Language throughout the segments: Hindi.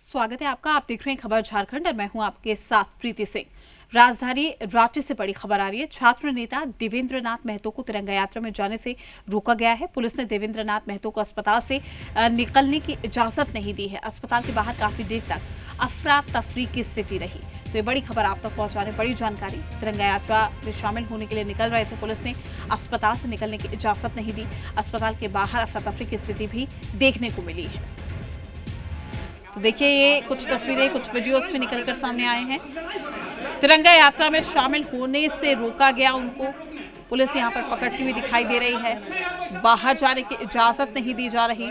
स्वागत है आपका। आप देख रहे हैं खबर झारखंड और मैं हूं आपके साथ प्रीति सिंह। राजधानी रांची से बड़ी खबर आ रही है। छात्र नेता देवेंद्र नाथ महतो को तिरंगा यात्रा में जाने से रोका गया है। पुलिस ने देवेंद्र नाथ महतो को अस्पताल से निकलने की इजाजत नहीं दी है। अस्पताल के बाहर काफी देर तक अफरा तफरी की स्थिति रही। तो ये बड़ी खबर आप तक पहुंचाने, बड़ी जानकारी। तिरंगा यात्रा में शामिल होने के लिए निकल रहे थे। पुलिस ने अस्पताल से निकलने की इजाजत नहीं दी। अस्पताल के बाहर अफरा तफरी की स्थिति भी देखने को मिली है। तो देखिए, ये कुछ तस्वीरें, कुछ वीडियोस में निकलकर सामने आए हैं। तिरंगा यात्रा में शामिल होने से रोका गया उनको। पुलिस यहां पर पकड़ती हुई दिखाई दे रही है। बाहर जाने की इजाजत नहीं दी जा रही।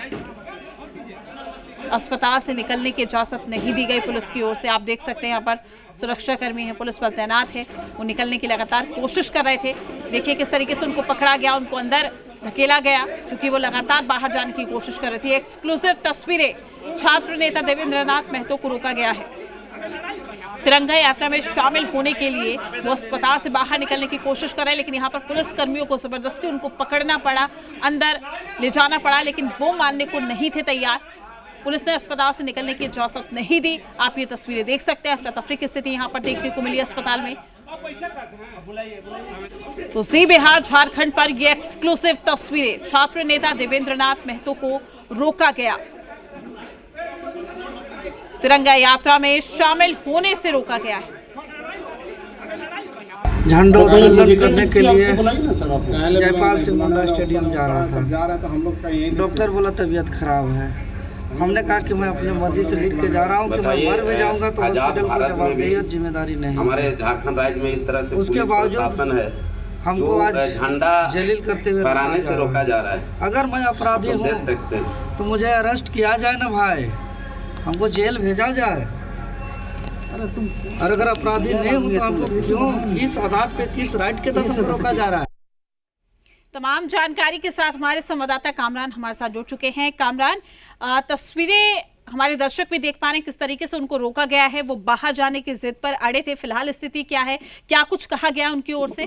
अस्पताल से निकलने की इजाजत नहीं दी गई पुलिस की ओर से। आप देख सकते हैं यहाँ पर सुरक्षाकर्मी हैं, पुलिस बल तैनात है। वो निकलने की लगातार कोशिश कर रहे थे। देखिए किस तरीके से उनको पकड़ा गया, उनको अंदर धकेला गया, क्योंकि वो लगातार बाहर जाने की कोशिश कर रही थी। एक्सक्लूसिव तस्वीरें। छात्र नेता देवेंद्र नाथ महतो को रोका गया है। तिरंगा यात्रा में शामिल होने के लिए वो अस्पताल से बाहर निकलने की कोशिश कर रहे हैं, लेकिन यहाँ पर पुलिस कर्मियों को जबरदस्ती उनको पकड़ना पड़ा, अंदर ले जाना पड़ा, लेकिन वो मानने को नहीं थे तैयार। पुलिस ने अस्पताल से निकलने की इजाजत नहीं दी। आप ये तस्वीरें देख सकते हैं। अफरा तफरी की स्थिति यहाँ पर देखने को मिली अस्पताल में। तो जी बिहार झारखंड पर ये एक्सक्लूसिव तस्वीरें। छात्र नेता देवेंद्र नाथ महतो को रोका गया। तिरंगा यात्रा में शामिल होने से रोका गया है। झंडोत्तोलन करने के लिए जयपाल सिंह मुंडा स्टेडियम जा रहा था। डॉक्टर बोला तबीयत खराब है। हमने कहा कि मैं अपने मर्जी से लिख के जा रहा हूँ कि मैं मर भी जाऊंगा तो हॉस्पिटल को जवाबदेही और जिम्मेदारी नहीं। हमारे झारखंड राज्य में इस तरह से उसके बावजूद है, हमको आज झंडा जलील करते हुए फहराने से रोका जा रहा है। अगर मैं अपराधी हूँ तो मुझे अरेस्ट किया जाए ना भाई, हमको जेल भेजा जाए। और अगर अपराधी नहीं हूँ तो हमको क्यों, किस आधार पे, किस राइट के तहत हमको रोका जा रहा है? तमाम जानकारी के साथ हमारे संवाददाता कामरान हमारे साथ जुड़ चुके हैं। कामरान, तस्वीरें हमारे दर्शक भी देख पा रहे हैं किस तरीके से उनको रोका गया है। वो बाहर जाने की जिद पर अड़े थे। फिलहाल स्थिति क्या है, क्या कुछ कहा गया उनकी ओर से?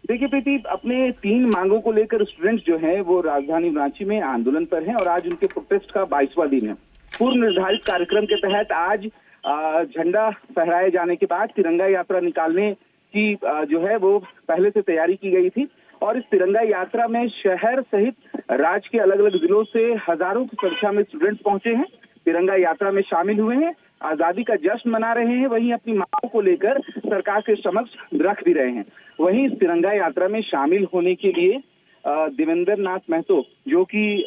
देखिए प्रीति, अपने 3 मांगों को लेकर स्टूडेंट्स जो हैं वो राजधानी रांची में आंदोलन पर हैं और आज उनके प्रोटेस्ट का 22वां दिन है। पूर्व निर्धारित कार्यक्रम के तहत आज झंडा फहराए जाने के बाद तिरंगा यात्रा निकालने की जो है वो पहले से तैयारी की गई थी और इस तिरंगा यात्रा में शहर सहित राज्य के अलग अलग जिलों से हजारों की संख्या में स्टूडेंट्स पहुंचे हैं, तिरंगा यात्रा में शामिल हुए हैं, आजादी का जश्न मना रहे हैं। वहीं अपनी मांगों को लेकर सरकार के समक्ष रख भी रहे हैं। वहीं इस तिरंगा यात्रा में शामिल होने के लिए देवेंद्र नाथ महतो, जो कि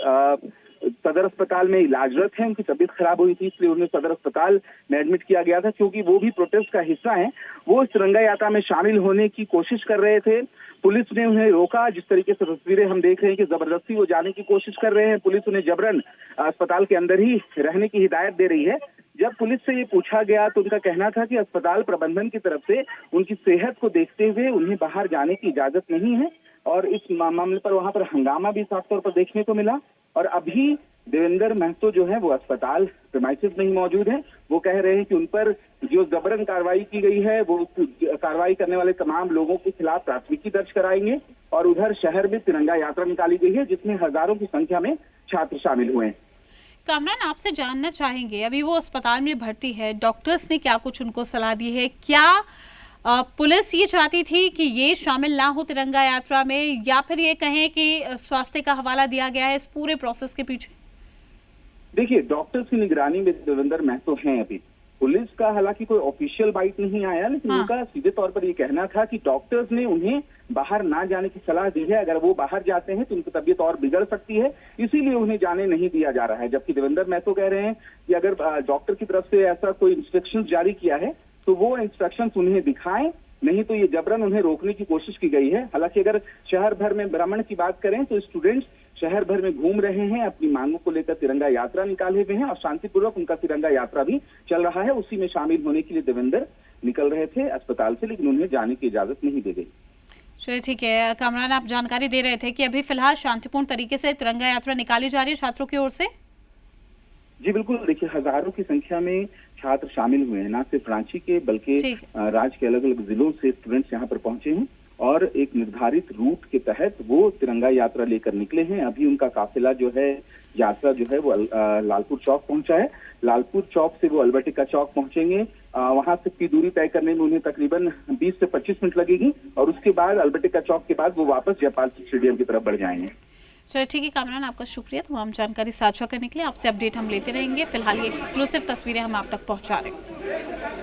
सदर अस्पताल में इलाजरत है, उनकी तबीयत खराब हुई थी, इसलिए उन्हें सदर अस्पताल में एडमिट किया गया था। क्योंकि वो भी प्रोटेस्ट का हिस्सा हैं, वो इस तिरंगा यात्रा में शामिल होने की कोशिश कर रहे थे। पुलिस ने उन्हें रोका। जिस तरीके से तस्वीरें हम देख रहे हैं कि जबरदस्ती वो जाने की कोशिश कर रहे हैं। पुलिस उन्हें जबरन अस्पताल के अंदर ही रहने की हिदायत दे रही है। जब पुलिस से ये पूछा गया तो उनका कहना था कि अस्पताल प्रबंधन की तरफ से उनकी सेहत को देखते हुए उन्हें बाहर जाने की इजाजत नहीं है और इस मामले पर वहां पर हंगामा भी साफ तौर पर देखने को मिला। और अभी देवेंद्र महतो जो है वो अस्पताल प्रेमाइसिस में ही मौजूद है। वो कह रहे हैं कि उन पर जो जबरन कार्रवाई की गई है वो कार्रवाई करने वाले तमाम लोगों के खिलाफ प्राथमिकी दर्ज कराएंगे। और उधर शहर में तिरंगा यात्रा निकाली गई है जिसमें हजारों की संख्या में छात्र शामिल हुए हैं। कामरान, आपसे जानना चाहेंगे, अभी वो अस्पताल में भर्ती है, डॉक्टर्स ने क्या कुछ उनको सलाह दी है? क्या पुलिस ये चाहती थी कि ये शामिल ना हो तिरंगा यात्रा में, या फिर ये कहें कि स्वास्थ्य का हवाला दिया गया है इस पूरे प्रोसेस के पीछे? देखिए, डॉक्टर्स की निगरानी में देवेंद्र महतो हैं। अभी पुलिस का हालांकि कोई ऑफिशियल बाइट नहीं आया, लेकिन उनका सीधे तौर पर ये कहना था कि डॉक्टर्स ने उन्हें बाहर ना जाने की सलाह दी है। अगर वो बाहर जाते हैं तो उनकी तबीयत और बिगड़ सकती है, इसीलिए उन्हें जाने नहीं दिया जा रहा है। जबकि देवेंद्र महतो कह रहे हैं कि अगर डॉक्टर की तरफ से ऐसा कोई इंस्ट्रक्शन जारी किया है तो वो इंस्ट्रक्शन उन्हें दिखाएं, नहीं तो ये जबरन उन्हें रोकने की कोशिश की गई है। हालांकि अगर शहर भर में भ्रमण की बात करें तो स्टूडेंट्स शहर भर में घूम रहे हैं, अपनी मांगों को लेकर तिरंगा यात्रा निकाले हुए हैं और शांतिपूर्वक उनका तिरंगा यात्रा भी चल रहा है। उसी में शामिल होने के लिए देवेंद्र निकल रहे थे अस्पताल से, लेकिन उन्हें जाने की इजाजत नहीं दी गई। चलिए ठीक है कामरान, आप जानकारी दे रहे थे कि अभी फिलहाल शांतिपूर्ण तरीके से तिरंगा यात्रा निकाली जा रही है छात्रों की ओर से। जी बिल्कुल, देखिए हजारों की संख्या में छात्र शामिल हुए हैं, न सिर्फ रांची के बल्कि राज्य के अलग अलग जिलों से स्टूडेंट्स यहाँ पर पहुंचे हैं और एक निर्धारित रूट के तहत वो तिरंगा यात्रा लेकर निकले हैं। अभी उनका काफिला जो है, यात्रा जो है वो लालपुर चौक पहुंचा है, लालपुर चौक से वो अल्बर्टिका चौक पहुंचेंगे। वहां तक की दूरी तय करने में उन्हें तकरीबन 20 से 25 मिनट लगेगी और उसके बाद अल्बर्टिका चौक के बाद वो वापस जयपाल स्टेडियम की तरफ बढ़ जाएंगे। चलिए ठीक है कामरान, आपका शुक्रिया तमाम जानकारी साझा करने के लिए। आपसे अपडेट हम लेते रहेंगे। फिलहाल ये एक्सक्लूसिव तस्वीरें हम आप तक पहुंचा रहे हैं।